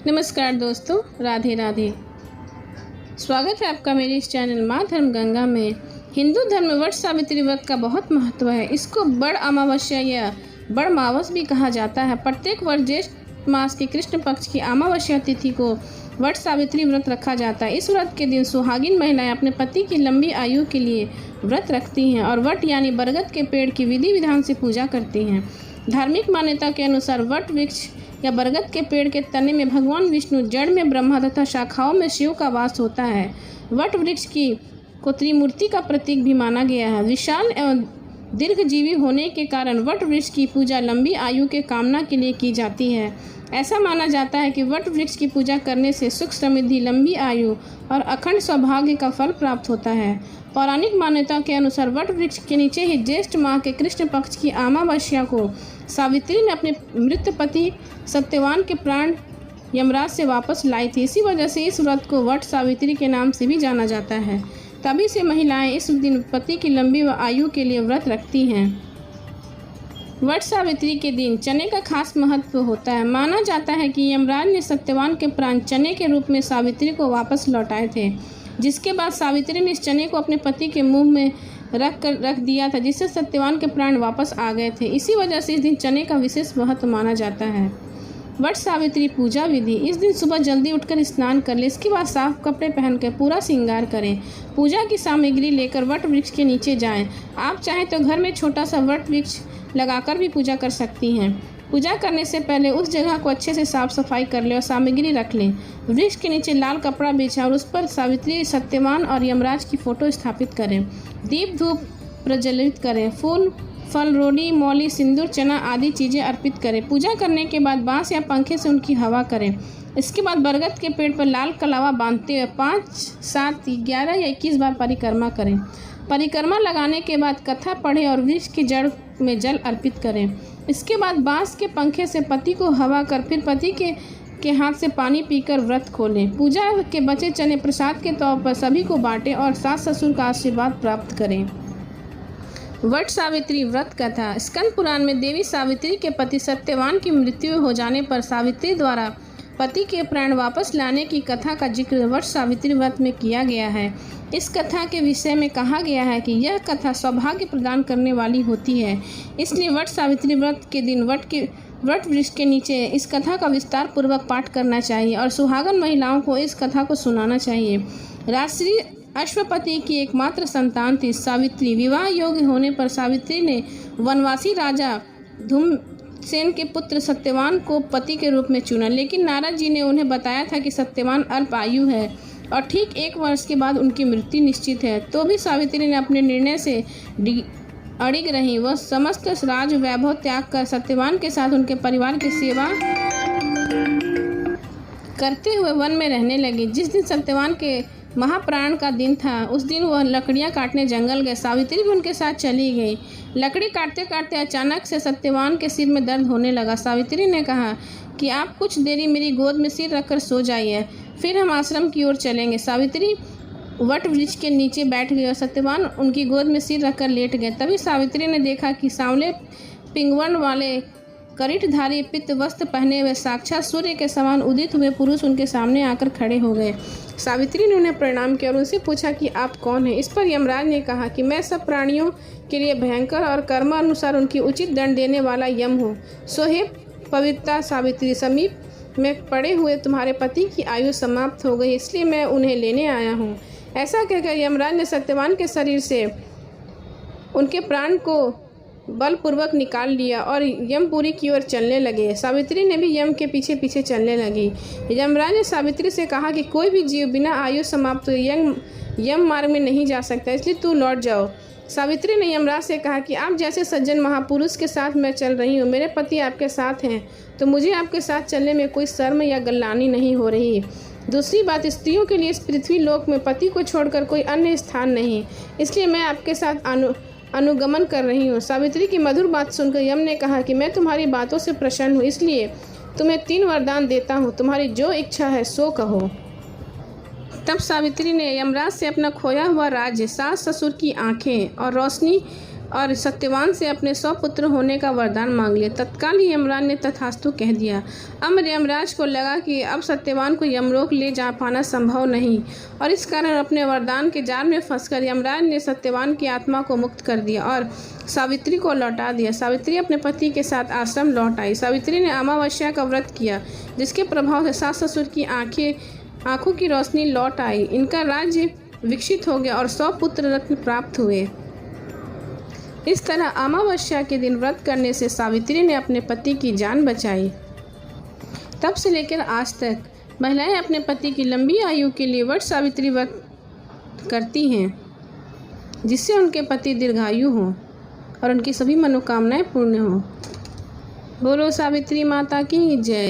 नमस्कार दोस्तों, राधे राधे। स्वागत है आपका मेरे इस चैनल माँ धर्म गंगा में। हिंदू धर्म में वट सावित्री व्रत का बहुत महत्व है। इसको बड़ अमावस्या या बड़ मावस भी कहा जाता है। प्रत्येक वर्ष ज्येष्ठ मास की कृष्ण पक्ष की अमावस्या तिथि को वट सावित्री व्रत रखा जाता है। इस व्रत के दिन सुहागिन महिलाएं अपने पति की लंबी आयु के लिए व्रत रखती हैं और वट यानी बरगद के पेड़ की विधि विधान से पूजा करती हैं। धार्मिक मान्यता के अनुसार वट वृक्ष या बरगद के पेड़ के तने में भगवान विष्णु, जड़ में ब्रह्मा तथा शाखाओं में शिव का वास होता है। वट वृक्ष को त्रिमूर्ति का प्रतीक भी माना गया है। विशाल एवं दीर्घजीवी होने के कारण वट वृक्ष की पूजा लंबी आयु के कामना के लिए की जाती है। ऐसा माना जाता है कि वट वृक्ष की पूजा करने से सुख समृद्धि, लंबी आयु और अखंड सौभाग्य का फल प्राप्त होता है। पौराणिक मान्यता के अनुसार वट वृक्ष के नीचे ही ज्येष्ठ माह के कृष्ण पक्ष की अमावस्या को सावित्री ने अपने मृत पति सत्यवान के प्राण यमराज से वापस लाई थी। इसी वजह से इस व्रत को वट सावित्री के नाम से भी जाना जाता है। तभी से महिलाएं इस दिन पति की लंबी आयु के लिए व्रत रखती हैं। वट सावित्री के दिन चने का खास महत्व होता है। माना जाता है कि यमराज ने सत्यवान के प्राण चने के रूप में सावित्री को वापस लौटाए थे, जिसके बाद सावित्री ने इस चने को अपने पति के मुंह में रख दिया था, जिससे सत्यवान के प्राण वापस आ गए थे। इसी वजह से इस दिन चने का विशेष महत्व माना जाता है। वट सावित्री पूजा विधि: इस दिन सुबह जल्दी उठकर स्नान कर ले। इसके बाद साफ कपड़े पहनकर पूरा श्रृंगार करें। पूजा की सामग्री लेकर वट वृक्ष के नीचे जाएं। आप चाहें तो घर में छोटा सा वट वृक्ष लगाकर भी पूजा कर सकती हैं। पूजा करने से पहले उस जगह को अच्छे से साफ सफाई कर ले और सामग्री रख लें। वृक्ष के नीचे लाल कपड़ा बिछाएं और उस पर सावित्री, सत्यवान और यमराज की फोटो स्थापित करें। दीप धूप प्रज्वलित करें। फूल, फल, रोली, मौली, सिंदूर, चना आदि चीज़ें अर्पित करें। पूजा करने के बाद बांस या पंखे से उनकी हवा करें। इसके बाद बरगद के पेड़ पर लाल कलावा बांधते हुए 5, 7, 11 या 21 बार परिक्रमा करें। परिक्रमा लगाने के बाद कथा पढ़ें और वृक्ष की जड़ में जल अर्पित करें। इसके बाद बांस के पंखे से पति को हवा कर फिर पति के हाथ से पानी पीकर व्रत खोलें। पूजा के बचे चने प्रसाद के तौर पर सभी को बांटें और सास ससुर का आशीर्वाद प्राप्त करें। वट सावित्री व्रत कथा: स्कंद पुराण में देवी सावित्री के पति सत्यवान की मृत्यु हो जाने पर सावित्री द्वारा पति के प्राण वापस लाने की कथा का जिक्र वट सावित्री व्रत में किया गया है। इस कथा के विषय में कहा गया है कि यह कथा सौभाग्य प्रदान करने वाली होती है। इसलिए वट सावित्री व्रत के दिन वट वृक्ष के नीचे इस कथा का विस्तार पूर्वक पाठ करना चाहिए और सुहागन महिलाओं को इस कथा को सुनाना चाहिए। राजश्री अश्वपति की एकमात्र संतान थी सावित्री। विवाह योग्य होने पर सावित्री ने वनवासी राजा धूमसेन के पुत्र सत्यवान को पति के रूप में चुना, लेकिन नारद जी ने उन्हें बताया था कि सत्यवान अल्प आयु है और ठीक 1 वर्ष के बाद उनकी मृत्यु निश्चित है। तो भी सावित्री ने अपने निर्णय से अड़िग रही। वह समस्त राज वैभव त्याग कर सत्यवान के साथ उनके परिवार की सेवा करते हुए वन में रहने लगी। जिस दिन सत्यवान के महाप्राण का दिन था, उस दिन वह लकड़ियां काटने जंगल गए। सावित्री भी उनके साथ चली गई। लकड़ी काटते काटते अचानक से सत्यवान के सिर में दर्द होने लगा। सावित्री ने कहा कि आप कुछ देरी मेरी गोद में सिर रखकर सो जाइए, फिर हम आश्रम की ओर चलेंगे। सावित्री वट वृक्ष के नीचे बैठ गई और सत्यवान उनकी गोद में सिर रखकर लेट गए। तभी सावित्री ने देखा कि सांवले पिंगवर्ण वाले करिठधारी पित्त वस्त्र पहने हुए साक्षात सूर्य के समान उदित हुए पुरुष उनके सामने आकर खड़े हो गए। सावित्री ने उन्हें प्रणाम किया और उनसे पूछा कि आप कौन हैं। इस पर यमराज ने कहा कि मैं सब प्राणियों के लिए भयंकर और कर्मानुसार उनकी उचित दंड देने वाला यम हूँ। सो हे पवित्रता सावित्री, समीप में पड़े हुए तुम्हारे पति की आयु समाप्त हो गई, इसलिए मैं उन्हें लेने आया हूँ। ऐसा कहकर यमराज ने सत्यवान के शरीर से उनके प्राण को बलपूर्वक निकाल लिया और यमपुरी की ओर चलने लगे। सावित्री ने भी यम के पीछे पीछे चलने लगी। यमराज ने सावित्री से कहा कि कोई भी जीव बिना आयु समाप्त यम मार्ग में नहीं जा सकता, इसलिए तू लौट जाओ। सावित्री ने यमराज से कहा कि आप जैसे सज्जन महापुरुष के साथ मैं चल रही हूँ, मेरे पति आपके साथ हैं, तो मुझे आपके साथ चलने में कोई शर्म या गलानी नहीं हो रही। दूसरी बात, स्त्रियों के लिए इस पृथ्वी लोक में पति को छोड़कर कोई अन्य स्थान नहीं, इसलिए मैं आपके साथ अनुगमन कर रही हूँ। सावित्री की मधुर बात सुनकर यम ने कहा कि मैं तुम्हारी बातों से प्रसन्न हूँ, इसलिए तुम्हें 3 वरदान देता हूँ, तुम्हारी जो इच्छा है सो कहो। तब सावित्री ने यमराज से अपना खोया हुआ राज्य, सास ससुर की आंखें और रोशनी और सत्यवान से अपने 100 पुत्र होने का वरदान मांग लिया। तत्काल ही यमराज ने तथास्तु कह दिया। अब यमराज को लगा कि अब सत्यवान को यमलोक ले जा पाना संभव नहीं और इस कारण अपने वरदान के जाल में फंसकर यमराज ने सत्यवान की आत्मा को मुक्त कर दिया और सावित्री को लौटा दिया। सावित्री अपने पति के साथ आश्रम लौट आई। सावित्री ने अमावस्या का व्रत किया, जिसके प्रभाव से सास ससुर की आंखों की रोशनी लौट आई। इनका राज्य विकसित हो गया और 100 पुत्र रत्न प्राप्त हुए। इस तरह अमावस्या के दिन व्रत करने से सावित्री ने अपने पति की जान बचाई। तब से लेकर आज तक महिलाएं अपने पति की लंबी आयु के लिए वट सावित्री व्रत करती हैं, जिससे उनके पति दीर्घायु हों और उनकी सभी मनोकामनाएं पूर्ण हों। बोलो सावित्री माता की जय।